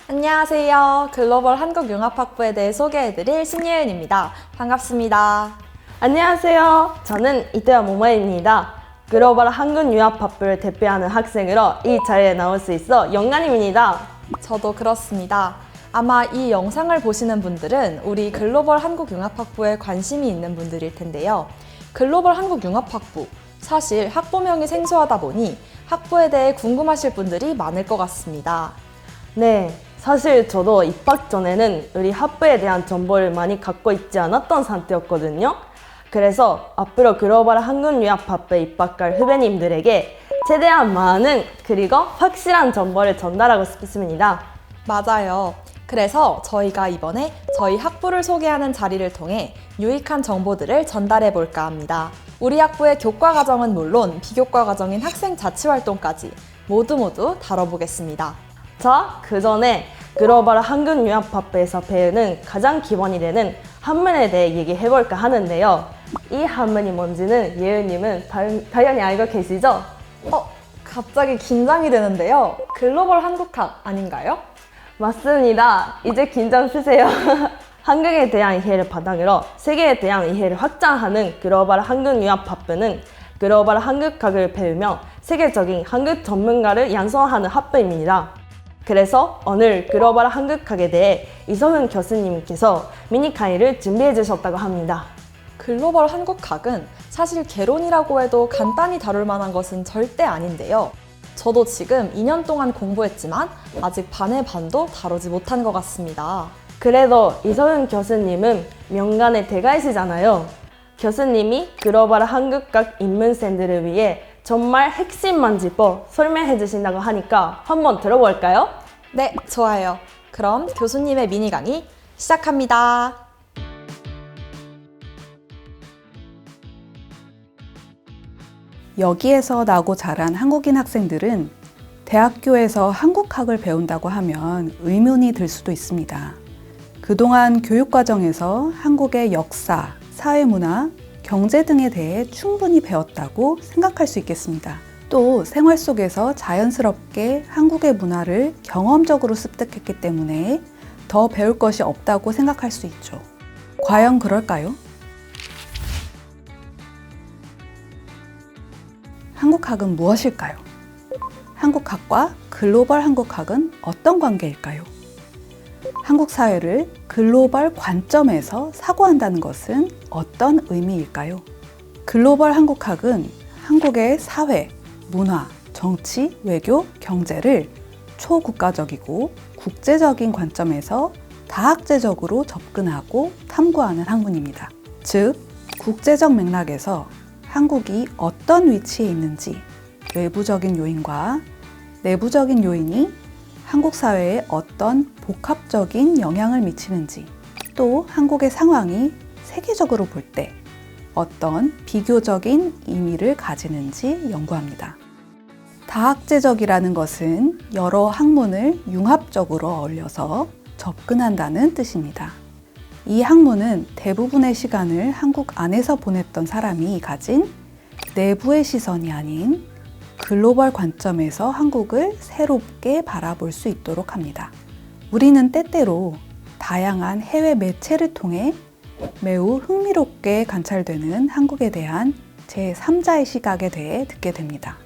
안녕하세요. 글로벌 한국융합학부에 대해 소개해드릴 신예은입니다. 반갑습니다. 안녕하세요. 저는 이태원 모모입니다. 글로벌 한국융합학부를 대표하는 학생으로 이 자리에 나올 수 있어 영광입니다. 저도 그렇습니다. 아마 이 영상을 보시는 분들은 우리 글로벌 한국융합학부에 관심이 있는 분들일 텐데요. 글로벌 한국융합학부, 사실 학부명이 생소하다 보니 학부에 대해 궁금하실 분들이 많을 것 같습니다. 네, 사실 저도 입학 전에는 우리 학부에 대한 정보를 많이 갖고 있지 않았던 상태였거든요. 그래서 앞으로 글로벌 한국융합학부에 입학할 후배님들에게 최대한 많은 그리고 확실한 정보를 전달하고 싶습니다. 맞아요. 그래서 저희가 이번에 저희 학부를 소개하는 자리를 통해 유익한 정보들을 전달해 볼까 합니다. 우리 학부의 교과 과정은 물론 비교과 과정인 학생 자치활동까지 모두 다뤄보겠습니다. 자, 그 전에 글로벌 한국융합학부에서 배우는 가장 기본이 되는 한문에 대해 얘기해볼까 하는데요. 이 한문이 뭔지는 예은님은 당연히 알고 계시죠? 갑자기 긴장이 되는데요. 글로벌 한국학 아닌가요? 맞습니다. 이제 긴장 푸세요. 한국에 대한 이해를 바탕으로 세계에 대한 이해를 확장하는 글로벌 한국융합학부는 글로벌 한국학을 배우며 세계적인 한국 전문가를 양성하는 학부입니다. 그래서 오늘 글로벌 한국학에 대해 이성은 교수님께서 미니 강의를 준비해 주셨다고 합니다. 글로벌 한국학은 사실 개론이라고 해도 간단히 다룰 만한 것은 절대 아닌데요. 저도 지금 2년 동안 공부했지만 아직 반의 반도 다루지 못한 것 같습니다. 그래도 이성은 교수님은 명간의 대가이시잖아요. 교수님이 글로벌 한국학 입문생들을 위해 정말 핵심만 짚어 설명해 주신다고 하니까 한번 들어볼까요? 네, 좋아요. 그럼 교수님의 미니 강의 시작합니다. 여기에서 나고 자란 한국인 학생들은 대학교에서 한국학을 배운다고 하면 의문이 들 수도 있습니다. 그동안 교육과정에서 한국의 역사, 사회문화, 경제 등에 대해 충분히 배웠다고 생각할 수 있겠습니다. 또 생활 속에서 자연스럽게 한국의 문화를 경험적으로 습득했기 때문에 더 배울 것이 없다고 생각할 수 있죠. 과연 그럴까요? 한국학은 무엇일까요? 한국학과 글로벌 한국학은 어떤 관계일까요? 한국 사회를 글로벌 관점에서 사고한다는 것은 어떤 의미일까요? 글로벌 한국학은 한국의 사회, 문화, 정치, 외교, 경제를 초국가적이고 국제적인 관점에서 다학제적으로 접근하고 탐구하는 학문입니다. 즉, 국제적 맥락에서 한국이 어떤 위치에 있는지, 외부적인 요인과 내부적인 요인이 한국 사회에 어떤 복합적인 영향을 미치는지, 또 한국의 상황이 세계적으로 볼 때 어떤 비교적인 의미를 가지는지 연구합니다. 다학제적이라는 것은 여러 학문을 융합적으로 어울려서 접근한다는 뜻입니다. 이 학문은 대부분의 시간을 한국 안에서 보냈던 사람이 가진 내부의 시선이 아닌 글로벌 관점에서 한국을 새롭게 바라볼 수 있도록 합니다. 우리는 때때로 다양한 해외 매체를 통해 매우 흥미롭게 관찰되는 한국에 대한 제3자의 시각에 대해 듣게 됩니다.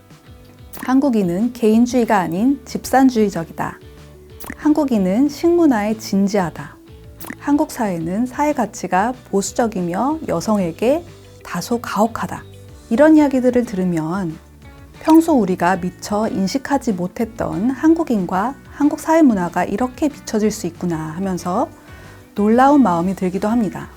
한국인은 개인주의가 아닌 집산주의적이다. 한국인은 식문화에 진지하다. 한국 사회는 사회 가치가 보수적이며 여성에게 다소 가혹하다. 이런 이야기들을 들으면 평소 우리가 미처 인식하지 못했던 한국인과 한국 사회 문화가 이렇게 비춰질 수 있구나 하면서 놀라운 마음이 들기도 합니다.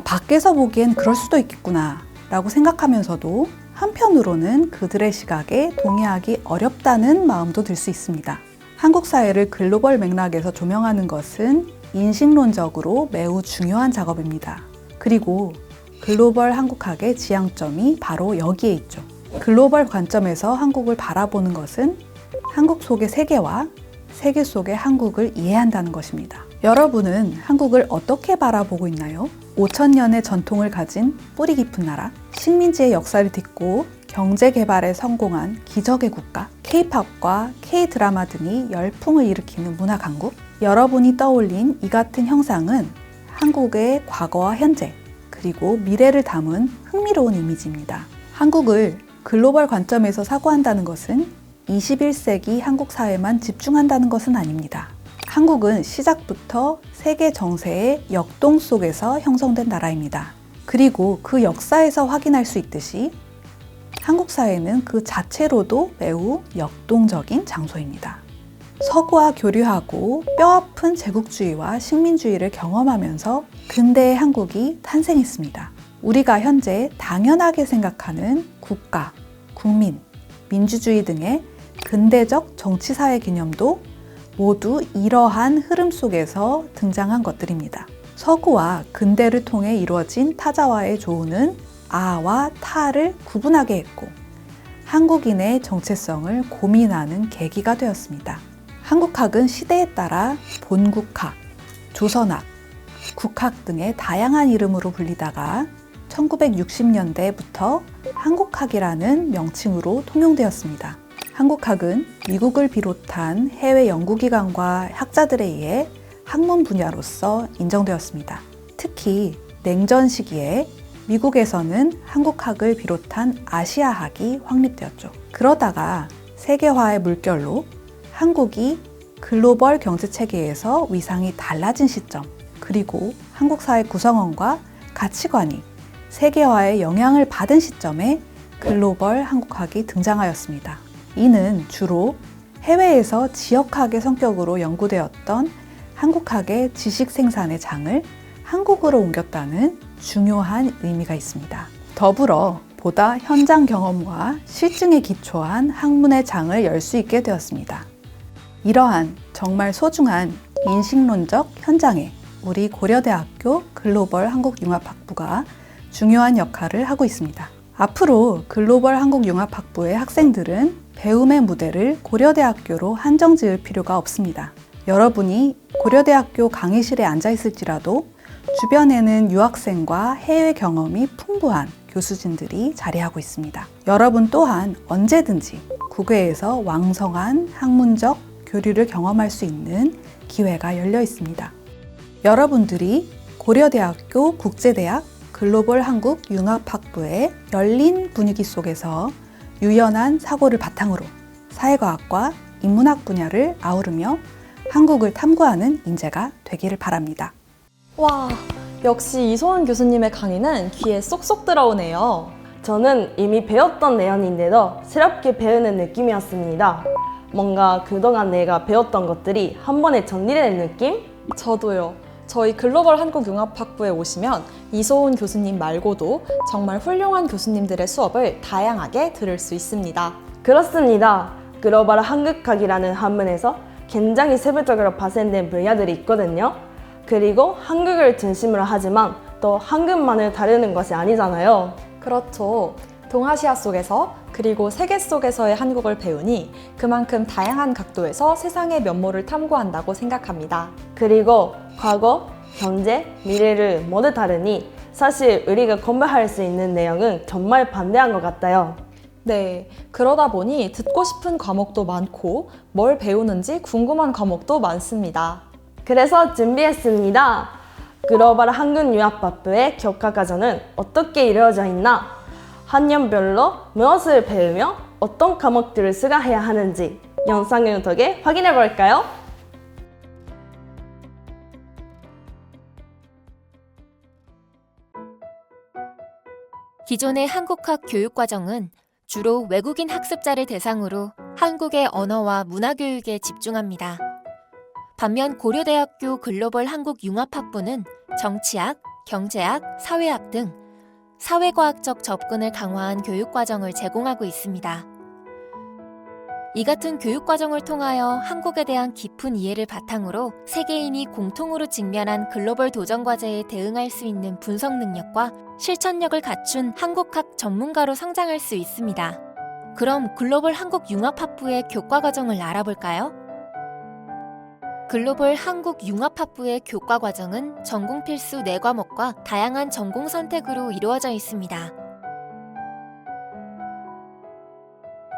밖에서 보기엔 그럴 수도 있겠구나 라고 생각하면서도 한편으로는 그들의 시각에 동의하기 어렵다는 마음도 들 수 있습니다. 한국 사회를 글로벌 맥락에서 조명하는 것은 인식론적으로 매우 중요한 작업입니다. 그리고 글로벌 한국학의 지향점이 바로 여기에 있죠. 글로벌 관점에서 한국을 바라보는 것은 한국 속의 세계와 세계 속의 한국을 이해한다는 것입니다. 여러분은 한국을 어떻게 바라보고 있나요? 5,000년의 전통을 가진 뿌리 깊은 나라, 식민지의 역사를 딛고 경제 개발에 성공한 기적의 국가, K-팝과 K-드라마 등이 열풍을 일으키는 문화 강국. 여러분이 떠올린 이 같은 형상은 한국의 과거와 현재, 그리고 미래를 담은 흥미로운 이미지입니다. 한국을 글로벌 관점에서 사고한다는 것은 21세기 한국 사회만 집중한다는 것은 아닙니다. 한국은 시작부터 세계 정세의 역동 속에서 형성된 나라입니다. 그리고 그 역사에서 확인할 수 있듯이 한국 사회는 그 자체로도 매우 역동적인 장소입니다. 서구와 교류하고 뼈아픈 제국주의와 식민주의를 경험하면서 근대의 한국이 탄생했습니다. 우리가 현재 당연하게 생각하는 국가, 국민, 민주주의 등의 근대적 정치사회 개념도 모두 이러한 흐름 속에서 등장한 것들입니다. 서구와 근대를 통해 이루어진 타자와의 조우는 아와 타를 구분하게 했고 한국인의 정체성을 고민하는 계기가 되었습니다. 한국학은 시대에 따라 본국학, 조선학, 국학 등의 다양한 이름으로 불리다가 1960년대부터 한국학이라는 명칭으로 통용되었습니다. 한국학은 미국을 비롯한 해외 연구기관과 학자들에 의해 학문 분야로서 인정되었습니다. 특히 냉전 시기에 미국에서는 한국학을 비롯한 아시아학이 확립되었죠. 그러다가 세계화의 물결로 한국이 글로벌 경제체계에서 위상이 달라진 시점, 그리고 한국 사회 구성원과 가치관이 세계화의 영향을 받은 시점에 글로벌 한국학이 등장하였습니다. 이는 주로 해외에서 지역학의 성격으로 연구되었던 한국학의 지식 생산의 장을 한국으로 옮겼다는 중요한 의미가 있습니다. 더불어 보다 현장 경험과 실증에 기초한 학문의 장을 열 수 있게 되었습니다. 이러한 정말 소중한 인식론적 현장에 우리 고려대학교 글로벌 한국융합학부가 중요한 역할을 하고 있습니다. 앞으로 글로벌 한국융합학부의 학생들은 배움의 무대를 고려대학교로 한정 지을 필요가 없습니다. 여러분이 고려대학교 강의실에 앉아 있을지라도 주변에는 유학생과 해외 경험이 풍부한 교수진들이 자리하고 있습니다. 여러분 또한 언제든지 국외에서 왕성한 학문적 교류를 경험할 수 있는 기회가 열려 있습니다. 여러분들이 고려대학교 국제대학 글로벌 한국융합학부의 열린 분위기 속에서 유연한 사고를 바탕으로 사회과학과 인문학 분야를 아우르며 한국을 탐구하는 인재가 되기를 바랍니다. 와, 역시 이소은 교수님의 강의는 귀에 쏙쏙 들어오네요. 저는 이미 배웠던 내용인데도 새롭게 배우는 느낌이었습니다. 뭔가 그동안 내가 배웠던 것들이 한 번에 정리된 느낌? 저도요. 저희 글로벌 한국융합학부에 오시면 이소은 교수님 말고도 정말 훌륭한 교수님들의 수업을 다양하게 들을 수 있습니다. 그렇습니다. 글로벌 한국학이라는 학문에서 굉장히 세부적으로 파생된 분야들이 있거든요. 그리고 한국을 중심으로 하지만 또 한국만을 다루는 것이 아니잖아요. 그렇죠. 동아시아 속에서 그리고 세계 속에서의 한국을 배우니 그만큼 다양한 각도에서 세상의 면모를 탐구한다고 생각합니다. 그리고 과거, 현재, 미래를 모두 다르니 사실 우리가 공부할 수 있는 내용은 정말 방대한 것 같아요. 네, 그러다 보니 듣고 싶은 과목도 많고 뭘 배우는지 궁금한 과목도 많습니다. 그래서 준비했습니다. 글로벌 한국융합학부의 교과과정은 어떻게 이루어져 있나? 학년별로 무엇을 배우며 어떤 과목들을 수강해야 하는지 영상을 통해 확인해 볼까요? 기존의 한국학 교육과정은 주로 외국인 학습자를 대상으로 한국의 언어와 문화 교육에 집중합니다. 반면 고려대학교 글로벌 한국융합학부는 정치학, 경제학, 사회학 등 사회과학적 접근을 강화한 교육과정을 제공하고 있습니다. 이 같은 교육과정을 통하여 한국에 대한 깊은 이해를 바탕으로 세계인이 공통으로 직면한 글로벌 도전 과제에 대응할 수 있는 분석 능력과 실천력을 갖춘 한국학 전문가로 성장할 수 있습니다. 그럼 글로벌 한국융합학부의 교과과정을 알아볼까요? 글로벌 한국융합학부의 교과과정은 전공 필수 4과목과 다양한 전공 선택으로 이루어져 있습니다.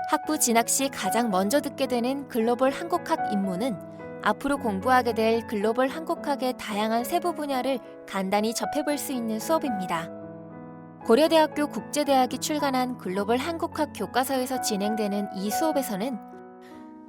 학부 진학 시 가장 먼저 듣게 되는 글로벌 한국학 입문은 앞으로 공부하게 될 글로벌 한국학의 다양한 세부 분야를 간단히 접해볼 수 있는 수업입니다. 고려대학교 국제대학이 출간한 글로벌 한국학 교과서에서 진행되는 이 수업에서는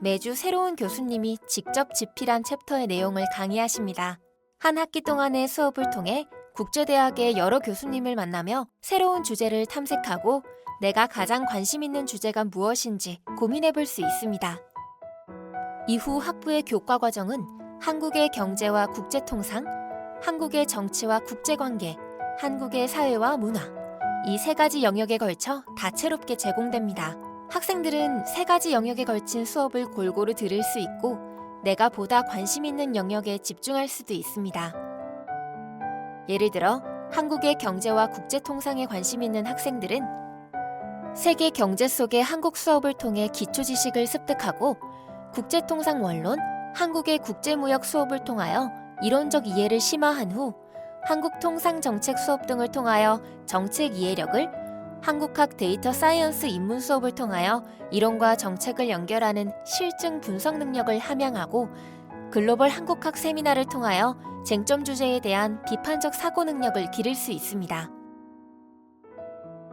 매주 새로운 교수님이 직접 집필한 챕터의 내용을 강의하십니다. 한 학기 동안의 수업을 통해 국제대학의 여러 교수님을 만나며 새로운 주제를 탐색하고 내가 가장 관심 있는 주제가 무엇인지 고민해 볼 수 있습니다. 이후 학부의 교과 과정은 한국의 경제와 국제통상, 한국의 정치와 국제관계, 한국의 사회와 문화, 이 세 가지 영역에 걸쳐 다채롭게 제공됩니다. 학생들은 세 가지 영역에 걸친 수업을 골고루 들을 수 있고 내가 보다 관심 있는 영역에 집중할 수도 있습니다. 예를 들어 한국의 경제와 국제통상에 관심 있는 학생들은 세계 경제 속의 한국 수업을 통해 기초 지식을 습득하고 국제통상 원론, 한국의 국제무역 수업을 통하여 이론적 이해를 심화한 후 한국통상정책 수업 등을 통하여 정책 이해력을, 한국학 데이터 사이언스 입문 수업을 통하여 이론과 정책을 연결하는 실증 분석 능력을 함양하고 글로벌 한국학 세미나를 통하여 쟁점 주제에 대한 비판적 사고 능력을 기를 수 있습니다.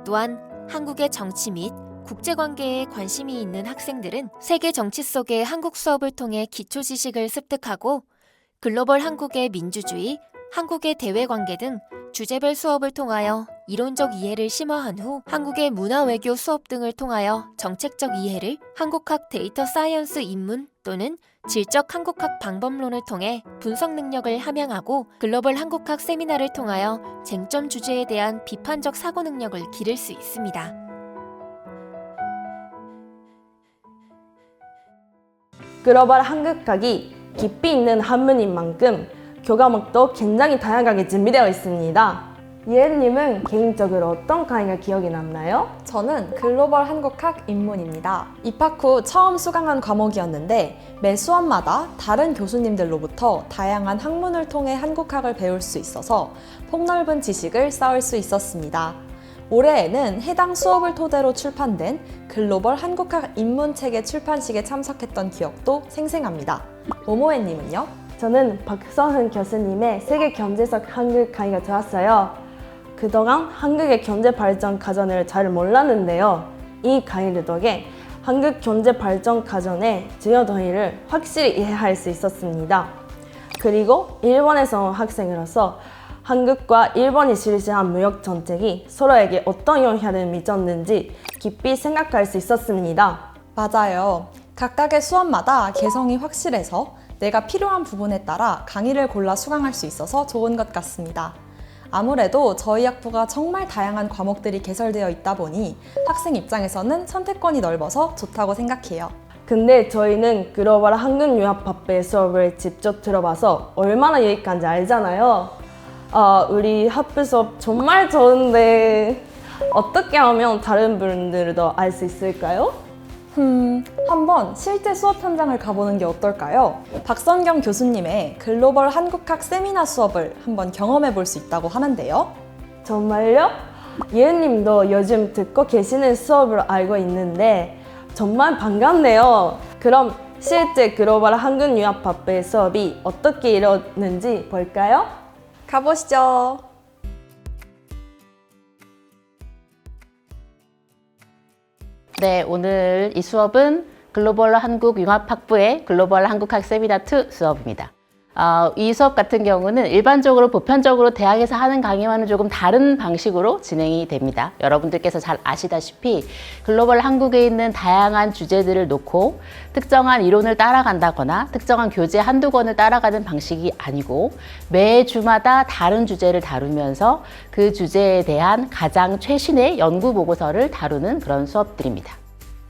또한 한국의 정치 및 국제관계에 관심이 있는 학생들은 세계 정치 속의 한국 수업을 통해 기초 지식을 습득하고 글로벌 한국의 민주주의, 한국의 대외관계 등 주제별 수업을 통하여 이론적 이해를 심화한 후 한국의 문화외교 수업 등을 통하여 정책적 이해를, 한국학 데이터 사이언스 입문 또는 질적 한국학 방법론을 통해 분석 능력을 함양하고 글로벌 한국학 세미나를 통하여 쟁점 주제에 대한 비판적 사고 능력을 기를 수 있습니다. 글로벌 한국학이 깊이 있는 학문인 만큼 교과목도 굉장히 다양하게 준비되어 있습니다. 예은님은 개인적으로 어떤 강의가 기억에 남나요? 저는 글로벌 한국학 입문입니다. 입학 후 처음 수강한 과목이었는데 매 수업마다 다른 교수님들로부터 다양한 학문을 통해 한국학을 배울 수 있어서 폭넓은 지식을 쌓을 수 있었습니다. 올해에는 해당 수업을 토대로 출판된 글로벌 한국학 입문책의 출판식에 참석했던 기억도 생생합니다. 모모애님은요? 저는 박서훈 교수님의 세계 경제적 한국 강의가 좋았어요. 그동안 한국의 경제 발전 과정을 잘 몰랐는데요. 이 강의 덕에 한국 경제 발전 과정의 중요 도의를 확실히 이해할 수 있었습니다. 그리고 일본에서 온 학생으로서 한국과 일본이 실시한 무역 정책이 서로에게 어떤 영향을 미쳤는지 깊이 생각할 수 있었습니다. 맞아요. 각각의 수업마다 개성이 확실해서 내가 필요한 부분에 따라 강의를 골라 수강할 수 있어서 좋은 것 같습니다. 아무래도 저희 학부가 정말 다양한 과목들이 개설되어 있다 보니 학생 입장에서는 선택권이 넓어서 좋다고 생각해요. 근데 저희는 글로벌 한국융합학부의 수업을 직접 들어봐서 얼마나 유익한지 알잖아요. 우리 학부 수업 정말 좋은데 어떻게 하면 다른 분들도 알 수 있을까요? 한번 실제 수업 현장을 가보는 게 어떨까요? 박선경 교수님의 글로벌 한국학 세미나 수업을 한번 경험해 볼 수 있다고 하는데요. 정말요? 예은님도 요즘 듣고 계시는 수업을 알고 있는데 정말 반갑네요. 그럼 실제 글로벌 한국융합학부의 수업이 어떻게 이루어졌는지 볼까요? 가보시죠. 네, 오늘 이 수업은 글로벌 한국융합학부의 글로벌 한국학 세미나 2 수업입니다. 이 수업 같은 경우는 일반적으로 보편적으로 대학에서 하는 강의와는 조금 다른 방식으로 진행이 됩니다. 여러분들께서 잘 아시다시피 글로벌 한국에 있는 다양한 주제들을 놓고 특정한 이론을 따라간다거나 특정한 교재 한두 권을 따라가는 방식이 아니고 매주마다 다른 주제를 다루면서 그 주제에 대한 가장 최신의 연구 보고서를 다루는 그런 수업들입니다.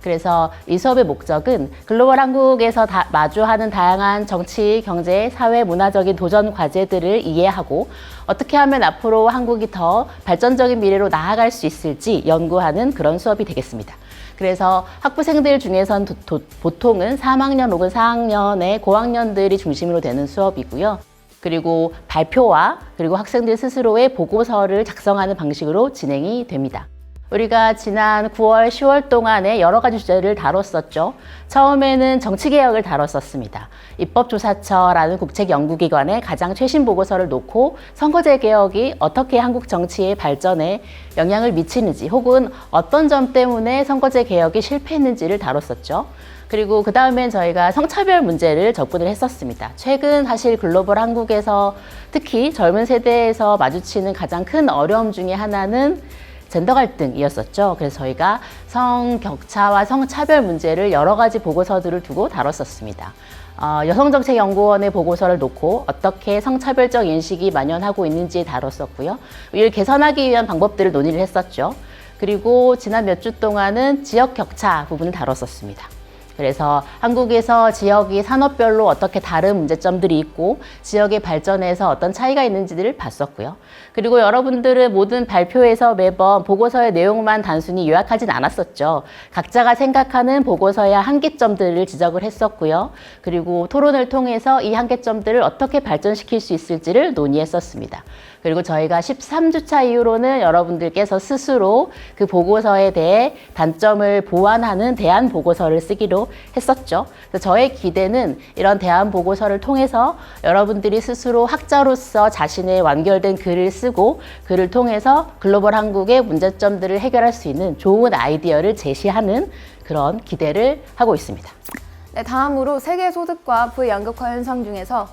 그래서 이 수업의 목적은 글로벌 한국에서 마주하는 다양한 정치, 경제, 사회, 문화적인 도전 과제들을 이해하고 어떻게 하면 앞으로 한국이 더 발전적인 미래로 나아갈 수 있을지 연구하는 그런 수업이 되겠습니다. 그래서 학부생들 중에선 보통은 3학년 혹은 4학년의 고학년들이 중심으로 되는 수업이고요. 그리고 발표와 그리고 학생들 스스로의 보고서를 작성하는 방식으로 진행이 됩니다. 우리가 지난 9월, 10월 동안에 여러 가지 주제를 다뤘었죠. 처음에는 정치개혁을 다뤘었습니다. 입법조사처라는 국책연구기관의 가장 최신 보고서를 놓고 선거제 개혁이 어떻게 한국 정치의 발전에 영향을 미치는지 혹은 어떤 점 때문에 선거제 개혁이 실패했는지를 다뤘었죠. 그리고 그 다음엔 저희가 성차별 문제를 접근을 했었습니다. 최근 사실 글로벌 한국에서 특히 젊은 세대에서 마주치는 가장 큰 어려움 중에 하나는 젠더 갈등이었었죠. 그래서 저희가 성격차와 성차별 문제를 여러 가지 보고서들을 두고 다뤘었습니다. 여성정책연구원의 보고서를 놓고 어떻게 성차별적 인식이 만연하고 있는지 다뤘었고요. 이를 개선하기 위한 방법들을 논의를 했었죠. 그리고 지난 몇 주 동안은 지역 격차 부분을 다뤘었습니다. 그래서 한국에서 지역이 산업별로 어떻게 다른 문제점들이 있고 지역의 발전에서 어떤 차이가 있는지를 봤었고요. 그리고 여러분들은 모든 발표에서 매번 보고서의 내용만 단순히 요약하진 않았었죠. 각자가 생각하는 보고서의 한계점들을 지적을 했었고요. 그리고 토론을 통해서 이 한계점들을 어떻게 발전시킬 수 있을지를 논의했었습니다. 그리고 저희가 13주차 이후로는 여러분들께서 스스로 그 보고서에 대해 단점을 보완하는 대안 보고서를 쓰기로 했었죠. 그래서 저의 기대는 이런 대안 보고서를 통해서 여러분들이 스스로 학자로서 자신의 완결된 글을 쓰고 그를 통해서 글로벌 한국의 문제점들을 해결할 수 있는 좋은 아이디어를 제시하는 그런 기대를 하고 있습니다. 네, 다음으로 세계 소득과 부의 양극화 현상 중에서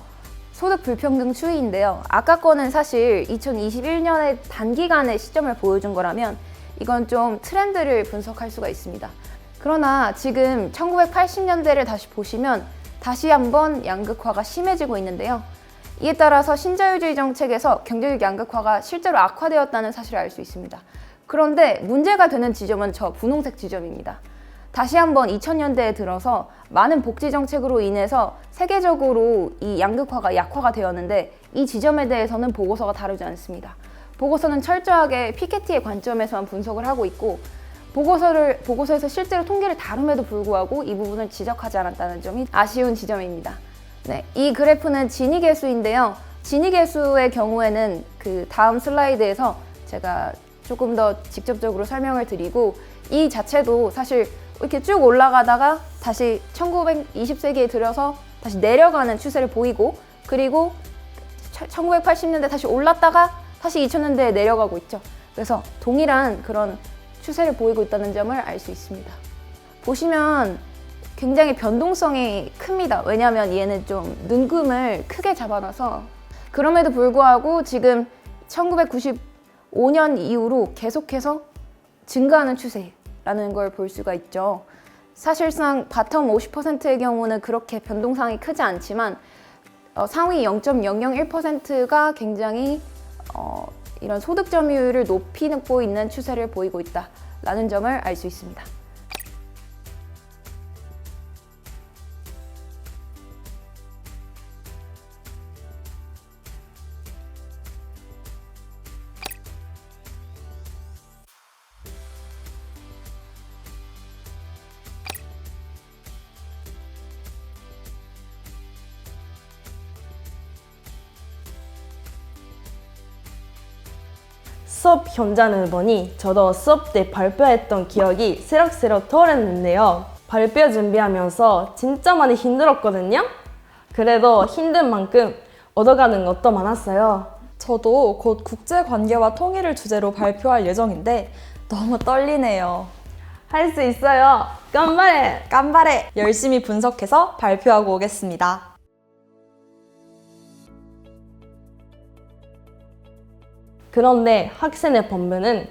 소득 불평등 추이인데요. 아까 거는 사실 2021년의 단기간의 시점을 보여준 거라면 이건 좀 트렌드를 분석할 수가 있습니다. 그러나 지금 1980년대를 다시 보시면 다시 한번 양극화가 심해지고 있는데요. 이에 따라서 신자유주의 정책에서 경제적 양극화가 실제로 악화되었다는 사실을 알 수 있습니다. 그런데 문제가 되는 지점은 저 분홍색 지점입니다. 다시 한번 2000년대에 들어서 많은 복지 정책으로 인해서 세계적으로 이 양극화가 약화가 되었는데 이 지점에 대해서는 보고서가 다루지 않습니다. 보고서는 철저하게 피케티의 관점에서만 분석을 하고 있고 보고서에서 실제로 통계를 다룸에도 불구하고 이 부분을 지적하지 않았다는 점이 아쉬운 지점입니다. 네, 이 그래프는 지니 계수인데요. 지니 계수의 경우에는 그 다음 슬라이드에서 제가 조금 더 직접적으로 설명을 드리고 이 자체도 사실 이렇게 쭉 올라가다가 다시 1920세기에 들어서 다시 내려가는 추세를 보이고 그리고 1980년대 다시 올랐다가 다시 2000년대에 내려가고 있죠. 그래서 동일한 그런 추세를 보이고 있다는 점을 알 수 있습니다. 보시면 굉장히 변동성이 큽니다. 왜냐하면 얘는 좀 눈금을 크게 잡아놔서 그럼에도 불구하고 지금 1995년 이후로 계속해서 증가하는 추세라는 걸 볼 수가 있죠. 사실상 바텀 50%의 경우는 그렇게 변동성이 크지 않지만 상위 0.001%가 굉장히 이런 소득 점유율을 높이고 있는 추세를 보이고 있다라는 점을 알 수 있습니다. 수업 현장을 보니 저도 수업 때 발표했던 기억이 새록새록 떠오르는데요. 발표 준비하면서 진짜 많이 힘들었거든요. 그래도 힘든 만큼 얻어가는 것도 많았어요. 저도 곧 국제관계와 통일을 주제로 발표할 예정인데 너무 떨리네요. 할 수 있어요. 깜발해! 깜발에 열심히 분석해서 발표하고 오겠습니다. 그런데 학생의 본분은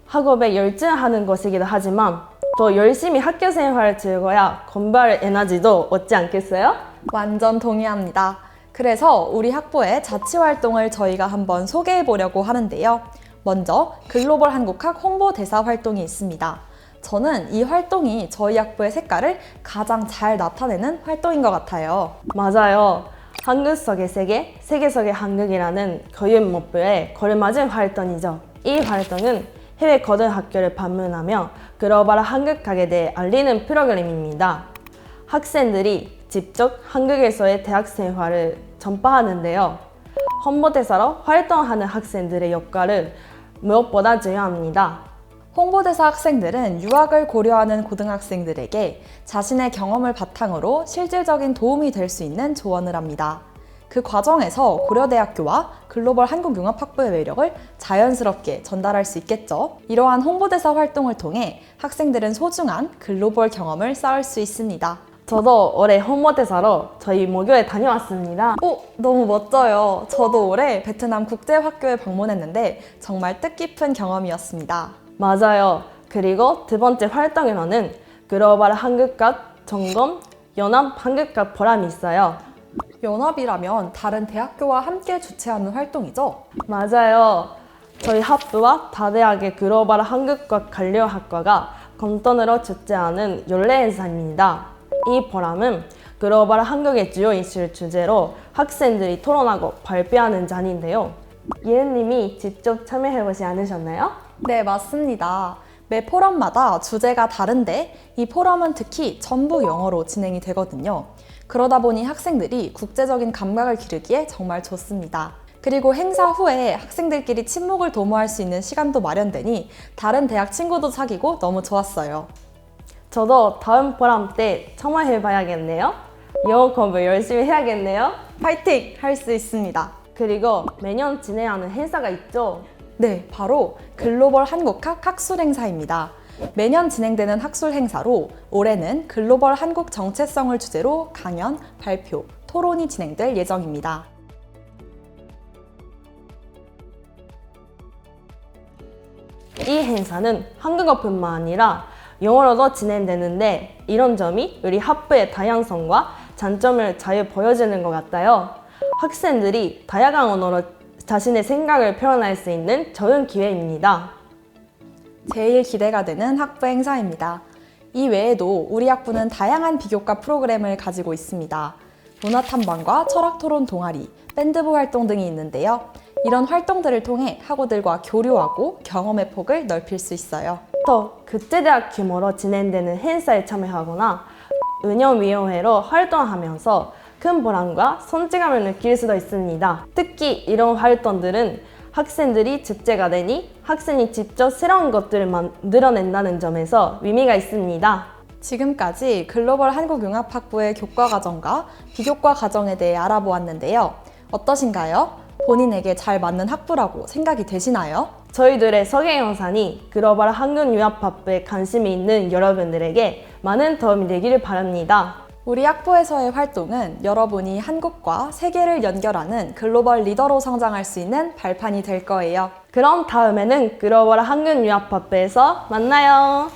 학업에 열중하는 것이기도 하지만 더 열심히 학교 생활을 즐거야 공부할 에너지도 얻지 않겠어요? 완전 동의합니다. 그래서 우리 학부의 자치활동을 저희가 한번 소개해 보려고 하는데요. 먼저 글로벌 한국학 홍보대사 활동이 있습니다. 저는 이 활동이 저희 학부의 색깔을 가장 잘 나타내는 활동인 것 같아요. 맞아요. 한국 속의 세계, 세계 속의 한국이라는 교육 목표에 걸맞은 활동이죠. 이 활동은 해외 고등학교를 방문하며 글로벌 한국학에 대해 알리는 프로그램입니다. 학생들이 직접 한국에서의 대학 생활을 전파하는데요. 홍보대사로 활동하는 학생들의 역할은 무엇보다 중요합니다. 홍보대사 학생들은 유학을 고려하는 고등학생들에게 자신의 경험을 바탕으로 실질적인 도움이 될 수 있는 조언을 합니다. 그 과정에서 고려대학교와 글로벌 한국융합학부의 매력을 자연스럽게 전달할 수 있겠죠. 이러한 홍보대사 활동을 통해 학생들은 소중한 글로벌 경험을 쌓을 수 있습니다. 저도 올해 홍보대사로 저희 모교에 다녀왔습니다. 너무 멋져요. 저도 올해 베트남 국제학교에 방문했는데 정말 뜻깊은 경험이었습니다. 맞아요. 그리고 두 번째 활동으로는 글로벌 한국학 점검 연합 한국학 보람이 있어요. 연합이라면 다른 대학교와 함께 주최하는 활동이죠? 맞아요. 저희 학부와 다대학의 글로벌 한국과 관련학과가 공동으로 주최하는 연례 행사입니다. 이 보람은 글로벌 한국의 주요 이슈를 주제로 학생들이 토론하고 발표하는 자리인데요. 예은님이 직접 참여해보지 않으셨나요? 네, 맞습니다. 매 포럼마다 주제가 다른데 이 포럼은 특히 전부 영어로 진행이 되거든요. 그러다 보니 학생들이 국제적인 감각을 기르기에 정말 좋습니다. 그리고 행사 후에 학생들끼리 친목을 도모할 수 있는 시간도 마련되니 다른 대학 친구도 사귀고 너무 좋았어요. 저도 다음 보람 때 참여해봐야겠네요. 영어 공부 열심히 해야겠네요. 파이팅! 할 수 있습니다. 그리고 매년 진행하는 행사가 있죠. 네, 바로 글로벌 한국학 학술 행사입니다. 매년 진행되는 학술 행사로 올해는 글로벌 한국 정체성을 주제로 강연, 발표, 토론이 진행될 예정입니다. 이 행사는 한국어뿐만 아니라 영어로도 진행되는데 이런 점이 우리 학부의 다양성과 장점을 잘 보여주는 것 같아요. 학생들이 다양한 언어로 자신의 생각을 표현할 수 있는 좋은 기회입니다. 제일 기대가 되는 학부 행사입니다. 이 외에도 우리 학부는 다양한 비교과 프로그램을 가지고 있습니다. 문화탐방과 철학토론 동아리, 밴드부 활동 등이 있는데요. 이런 활동들을 통해 학우들과 교류하고 경험의 폭을 넓힐 수 있어요. 또 국제대학 규모로 진행되는 행사에 참여하거나 운영위원회로 활동하면서 큰 보람과 성취감을 느낄 수도 있습니다. 특히 이런 활동들은 학생들이 주체가 되니 학생이 직접 새로운 것들을 만들어낸다는 점에서 의미가 있습니다. 지금까지 글로벌 한국융합학부의 교과 과정과 비교과 과정에 대해 알아보았는데요. 어떠신가요? 본인에게 잘 맞는 학부라고 생각이 되시나요? 저희들의 소개 영상이 글로벌 한국융합학부에 관심이 있는 여러분들에게 많은 도움이 되기를 바랍니다. 우리 학부에서의 활동은 여러분이 한국과 세계를 연결하는 글로벌 리더로 성장할 수 있는 발판이 될 거예요. 그럼 다음에는 글로벌 한국융합학부에서 만나요.